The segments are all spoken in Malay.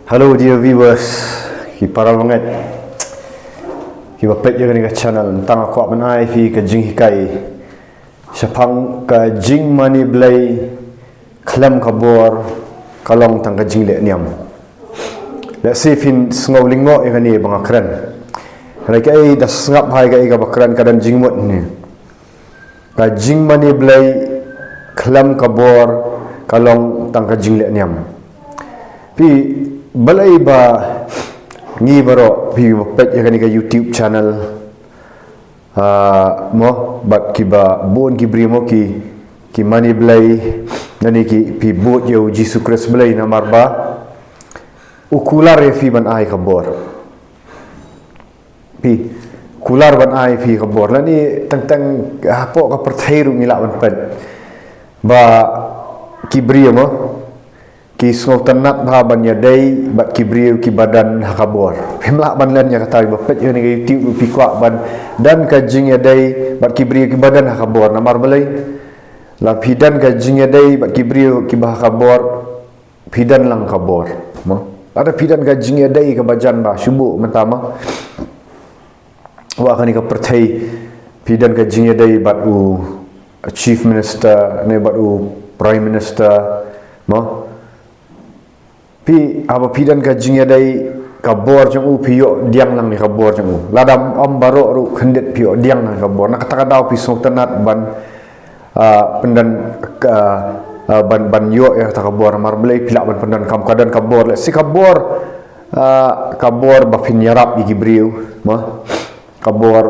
Hello dear viewers, para banget. Bapet yang ni channel tentang aku menai fi ke jing hikai. Siapang ke jing mani belai klem kabor kalong tang ke jing le niam. Let's see fin sengau lingo yang ni bang akran. Mereka dah sengap hai ke bakran kadang jing mut ni. Ke jing mani belai klem kabor kalong tang ke jing le niam. Pi balai ba ngi baro pi pet yang ni ke YouTube channel mo bat ki ba bon ki brimo ki mani belai nani ki pi bot yo Jesus Christ belai namar ba ukular ya fi ban ai kabor pi kular ban ai fi kabor la ni tang apo ka perthairu ngila ban pet ba ki brimo ki sngau tanat ba ban ya dai bat ki briu ki badan hakabor pemlak ban len ya kata bapet yo ni YouTube pi kwa ban dan ka jing ya dai bat ki briu ki badan hakabor namar balai la pidan ka jing ya dai bat ki briu ki bah kabor pidan lang kabor mo ada pidan ka jing ya dai ka bajan ba syubu mentama wa kan ka pertai pidan ka jing ya dai bat u chief minister ne bat u prime minister mo pi apa pidan ka jing ya dai kabor jong u pio diang lang ni kabor jong u ladam om baro ru khendet pio diang lang kabor nak kata dau pi so tenat ban pendan ban yo ya ta kabor mar belai pilak ban pendan kam kadan kabor le si kabor kabor ba pin yarap di gibriu ma kabor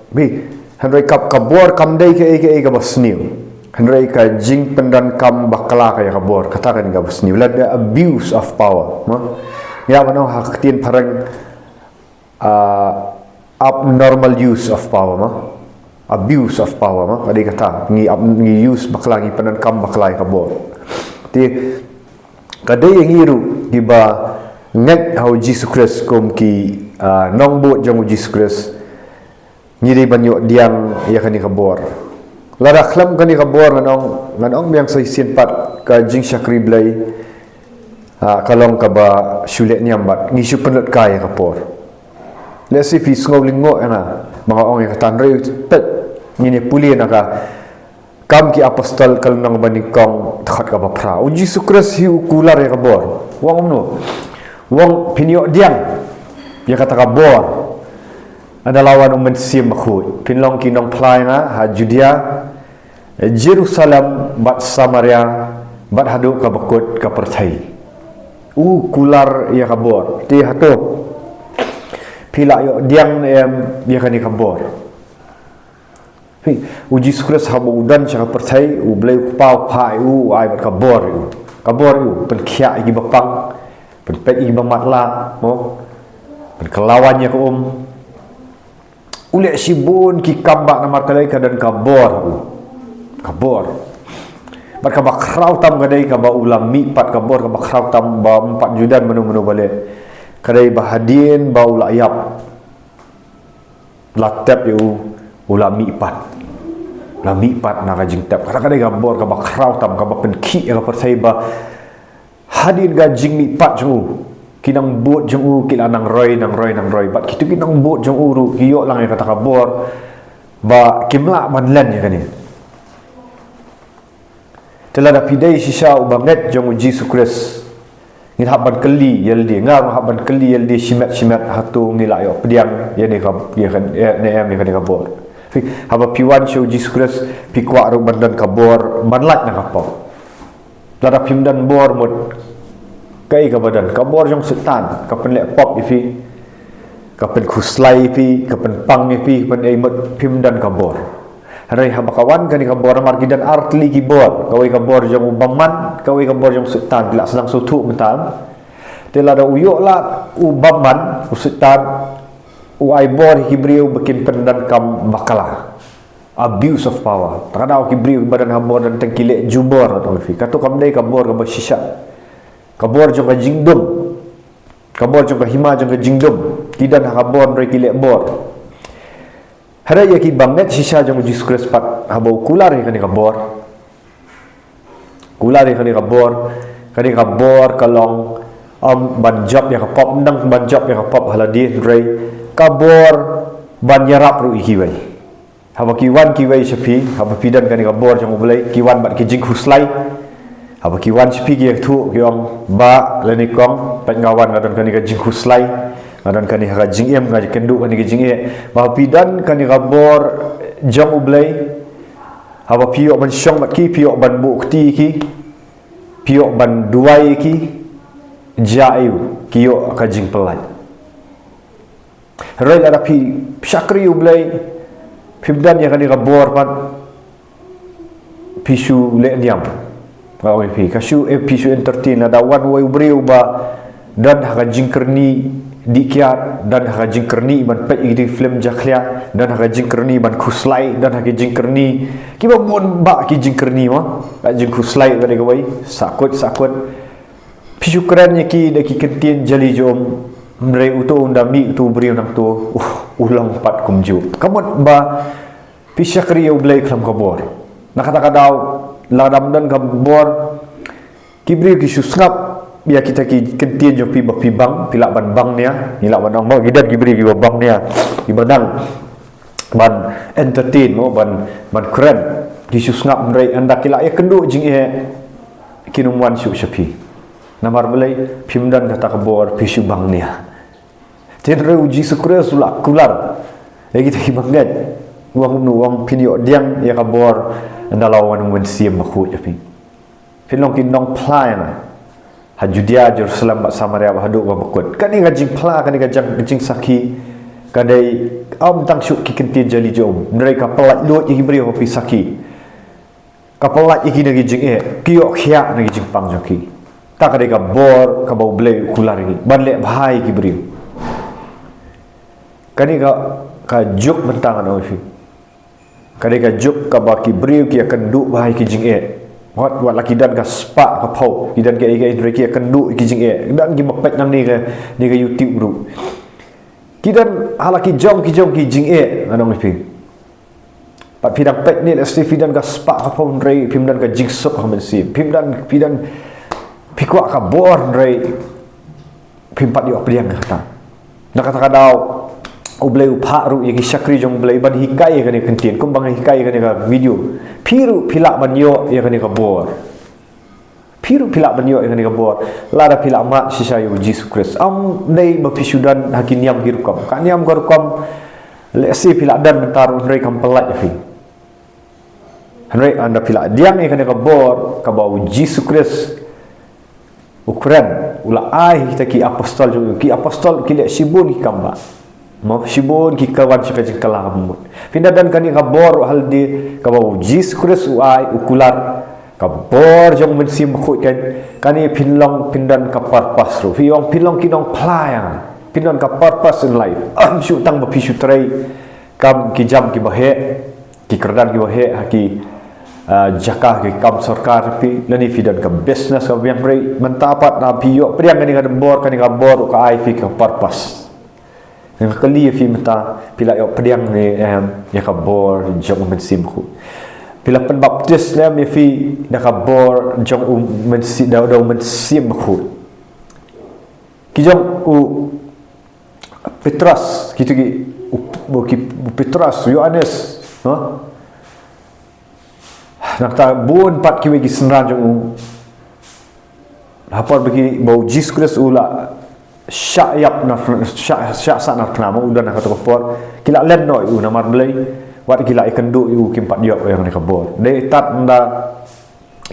bi handai kabor kam dai ke ka basniu Henry ka jing pendan kam bakala ka kabor katakan ga basni the abuse of power ya mana haktin parang abnormal use of power abuse of power kadi kata ngi use bakala ngi pendan kam bakala kabor ti kadai yang iru giba nget how Jesus Christ kom ki nongbot jong Jesus Christ ngiri banyo diang ya kan kabor lada khlam kani kabor nganong yang sai sin pat ka jing syakri blai kalong ka ba syulet nyambat ngi syupenot kaya kapor let's see fi sngau lingo ana mga ong yang katan re pet ngini puli naka kam ki apostol kal nang banikong takhat ka ba pra uji sukres hi ukular ya kabor wong no wong pinyo diang ya kata kabor ada lawan umen sim makhut pinlong kinong plai na ha Judea Jerusalem bat Samaria bat hadu ka bakut ka perthai kular ya kabor ti hatu pila yo diang ya kan kabor uji sukres habu udan cha perthai u blai pau pai ai bat kabor pen khia gi bapang pen pet gi bamatla mo pen kelawannya ko ulek sibun ki kambak namar kalai kadan kabor Barka bakrau tam kadai ka ba ulam mi pat kabor ka bakrau tam ba 4 judan menu balik kadai ba hadien ba ulayap latap yu ulam mi pat na ka jing tap kadai kabor ka bakrau tam ka ba penki ka persai ba hadien ga jing mi pat ju kinang bot jong u kilanang roy bat kitu kinang bot jong uru kiyo lang ya kata kabor ba kimla manlan ya kani telah dah pidai sisa ubanget jong Jesus Christ ngin haban keli yeldi haban keli yeldi simat hatu ngila yo pediang ya ni kan ne kan kabor haba piwan show Jesus Christ pikwa ru bandan kabor banlat na kapok lara pimdan bor mut kai ka badan kabor jong setan kapen lek pop ifi kapen khuslai ifi kapen pang ifi kapen aimat pimdan kabor Harai habakawan kani kabor margidan artli kibor kawai kabor jong ubaman kawai kabor jong setan bila sedang sutu mentam tela da uyok la ubaman usetan uaibor hibriu bikin pendan kam bakala abuse of power takada hibriu badan habor dan tengkile jubor atau fi katu kam dai kabor ka basisha kabor jong jingdum kabor jong hima jong jingdum tidan kabor re kile bor Hara ya ki banget sisa jong Jesus Christ pat habau kular ya kani kabor kani kabor kalong ban job ya kapop ndang ban job ya kapop haladi rei kabor ban yarap ru ikiwai haba kiwan kiwai sepi haba pidan kan kabor jong ulai kiwan bat kijing huslai haba kiwan sepi gi tu giong ba leni kong pengawan ngadan kan kijing huslai ngadan kan ha jing em ngaj kendu kan kijing e ba pidan kan kabor jong ulai haba piok ban syong bat ki piok ban bukti ki piok ban duai ki jaiu kiyo kajing pelai roi ada pi syakri ublai pimdan yang kan kabor pan pisu le niam ngau pi kasu pisu entertain ada wan way ubreu ba dan kajing kerni dikiat dan kajing kerni ban pe di film jaklia dan kajing kerni ban kuslai dan kajing kerni kiba mon ba kajing kerni ma kajing kuslai kan gawai sakut pisu kerannya ki daki kentien jali jom mrei uto undami tu beri nak tu ulang pat kumju kamot ba pisakri ublai klam kabor nakata kadau ladam dan kabor kibri ki susngap biar kita ki kentien jo pi bang pilak ban bang nia nilak ban bang gidat kibri ki bang nia ibadang ban entertain mo ban keren ki susngap mrei anda kila ya kendu jing e kinumwan su sepi namar belai pimdan kata kabor pisu bang nia tendre uji sukres sulak kular ya kita hibangat uang pinyo diang ya kabor ndalawan wensiam makhu yapi pinong kinong plan hajudia Jerusalem ba Samaria ba hadu ba makut kani gajing pla kani gajing saki kadai tang syuk ki kentin jali jom ndrai kapelat lot yi bri ba pisaki kapelat yi nagi jing kiyo khia nagi jing pang joki tak ada kabor kabau blai kular lagi banle bahai ki beri kani ka juk bentangan ofi kani ka juk ka baki beri ki akan du bahai ki jing wat laki dan ka spa ka pau ki dan ke ki akan du ki jing dan ki mapet nang ni ka YouTube bro ki dan halaki jong ki jing anong ofi pat pidang pet ni sti pidan ka spa ka pau rei pimdan ka jing sok ha mensi pimdan pikwa kabor rei pimpat di apriang kata nak kata kadau ublai upharu yaki syakri jong ublai ban hikai kan kentien kumbang hikai kan ka video piru pilak banyo ya kan kabor piru pilak banyo ya kan kabor lara pilak mak sisayu Jesus Christ nei bapisudan hakiniam girukam kaniam garukam lesi pilak dan mentar rei kampelat yafi rei anda pilak diam ya kan kabor kabau Jesus Christ ukuran ula ai kita ki apostol juga ki apostol ki le sibun ki kamba mau sibun ki kawan sika jengkala mut pindah dan kani kabor hal di kabau Jesus Christ ai ukular kabor jong mensim khut kani pinlong pindan kapar pasru fiong pinlong kinong playang pindan kapar pas in life su tang ba pisu trai kam ki jam ki bahe ki kerdan ki bahe haki jakah ke kam sarkar pi lani fidan ka business ka yang rei mentapat na piyo priang ni ka bor ka ai fi ka purpose yang kali fi menta pila yo priang ni ya ka bor jong mensim ku pila pen baptis le mi fi da ka bor jong mensi da mensim ku ki jong Petrus gitu ki Petrus Yohanes nak tak bun pat kiwe gi senran jong hapar bagi bau Jesus Christ ula syayap na syak sa na nama udan nak kata kopor kila len no u namar belai wat kila ikan du u kimpat yo yang ni kabor de tat nda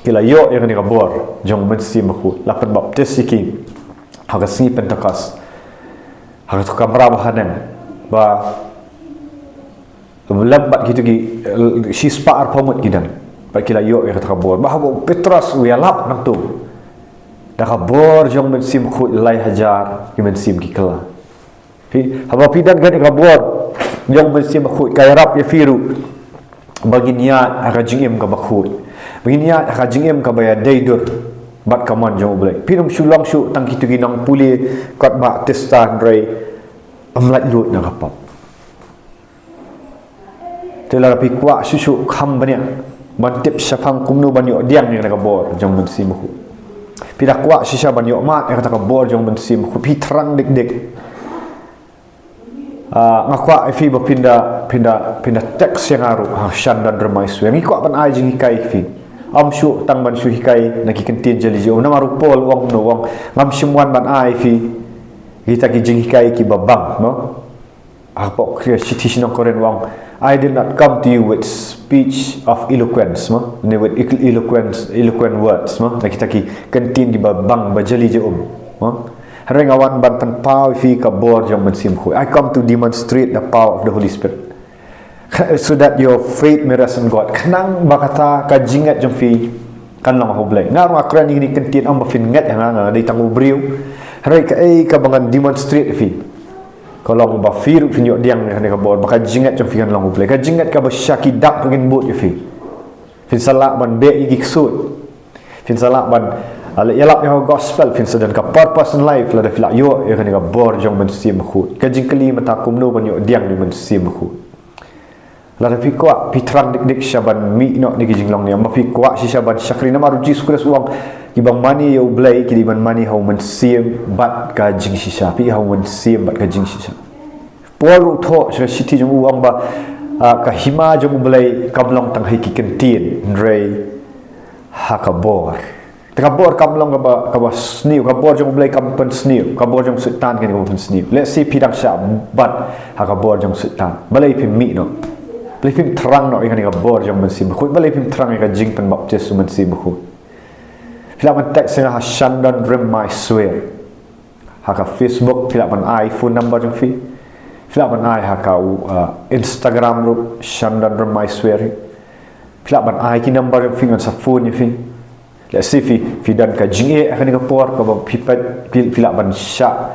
kila yo yang ni kabor jong mensi makhu lapan baptis siki haga si Pentecost haga tu kamera bahanan ba lambat gitu gi si spar pamut gidan kila yo ya kata kabor bahawa Petrus uyalap nang tu dah kabor jong mensim khut lai hajar ki mensim ki kala haba pidan kan kabor jong mensim khut kay rap ya firu bagi niat aka jingem ka bakhut bagi niat aka jingem ka baya daidur bat kaman jong blai pinum sulang su tang kitu ginang puli kat ba testan rei amlat lut na kapap telah rapi kwa susu kham bania mantip sapang kumnu banyo diang yang nak bor jong mensi muhu Pida kuat sisa ban yok mat kata ka bor jong ben sim khu pi terang dik ngakwa fi ba pinda teks yang aru shan dan remai su yang ikwa ban ai jing hikai fi am shu tang ban shu hikai na ki kentin jali jo na maru pol wong no wong ngam simwan ban ai fi kita ki jing hikai ki babang no apa creativity no koren wong I did not come to you with speech of eloquence no with eloquent words no na kita ki kentin ki babang bajali je no Hareng awan bantan pau fi ka bor jong men sim khu. I come to demonstrate the power of the Holy Spirit. So that your faith may rest in God. Kenang bakata ka jingat jong fi kan lang ho blai. Ngar ma kran ni kentin am fin ngat nga dei tangu briu. Hareng ka bangan demonstrate fi. Kalau ba firu fi nyok diang ka bor baka jingat jong fi kan lang ho blai. Ka jingat ka ba syaki dak ngin bot fi. Fin salak ban be igi ksut. Fin salak ban yalap yang gospel fin sedan ka purpose in life la da fila yo ya kan ka bor jong men sim khut ka jingkali mata kumno ban yo diang ni men sim khut la da pikwa pitrang dik shaban mi no ni jinglong ni ma pikwa si shaban shakrina maru jis kures uang ibang mani yo blai ki ban mani how men sim bat ka jing si sha pi how men sim bat ka jing si sha pol tho sa city jong uang ba ka hima jong blai kamlong tang hai ki kentin rei hakabor kabor kamlong ka sniu kabor jong blai kampen sniu kabor jong sultan kan kampen sniu let's see pidang sha bat ha kabor jong sultan balai pim mi no balai pim terang no kan kabor jong men sim khu balai pim terang ka jing pen baptis men sim khu filaman teks ha shandan rem my swear ha ka Facebook filaman iPhone number jong fi filaman ha ka Instagram ru shandan rem my swear filaman ki number jong fi ngan sa phone fi let's see fi dan ka jinge akan ka por ka pipat filak ban sya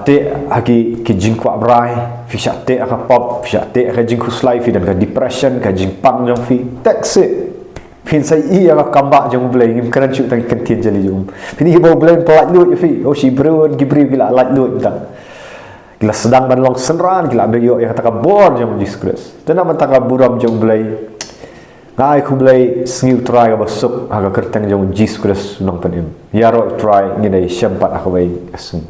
te haki ki jingkwa brai fi sya te aka pop sya te aka jingku slai fi dan ka depression ka jingpang jong fi taxi fin sai i aka kamba jong blai ngim kan chu tang kentin jali jom fini bo blai pelat lut fi oh si brun gibri bila lat lut ta gila sedang ban long senran gila be yo ya kata ka bor jong disgrace tena man ta ka buram jong blai ngai khu blai sniu try ka basuk aga kertang jong jis kres nong panim yaro try ngidai syampat aku bai asum